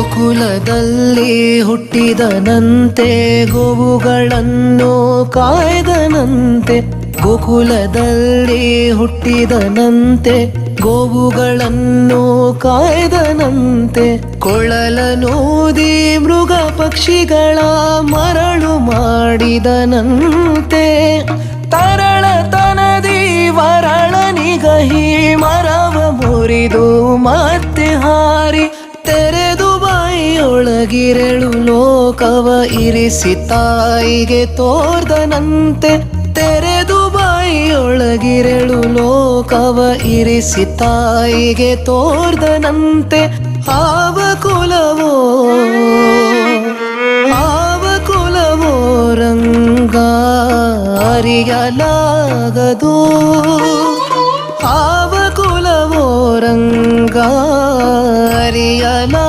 ಗೋಕುಲದಲ್ಲಿ ಹುಟ್ಟಿದನಂತೆ ಗೋವುಗಳನ್ನು ಕಾಯ್ದನಂತೆ. ಗೋಕುಲದಲ್ಲಿ ಹುಟ್ಟಿದನಂತೆ ಗೋವುಗಳನ್ನು ಕಾಯ್ದನಂತೆ. ಕೊಳಲನೂದಿ ಮೃಗ ಪಕ್ಷಿಗಳ ಮರಳು ಮಾಡಿದನಂತೆ. ತರಳತನದಿ ವರಳನಿಗಹಿ ಮರವ ಮುರಿದು ಮತ್ತೆ ಹಾರಿ ತೆರೆದು ಬಾಯಿಯೊಳಗಿರೆಳು ಲೋಕವ ಇರಿಸಿ ತಾಯಿಗೆ ತೋರ್ದನಂತೆ. ತೆರೆದು ಬಾಯಿಯೊಳಗಿರೆಳು ಲೋಕವ ಇರಿಸಿ ತಾಯಿಗೆ ತೋರ್ದನಂತೆ. ಆವ ಕುಲವೋ ರಂಗ ಅರಿಯಲಾಗದು. ಆವ ಕುಲವೋ ರಂಗ ಅರಿಯಲಾಗದು.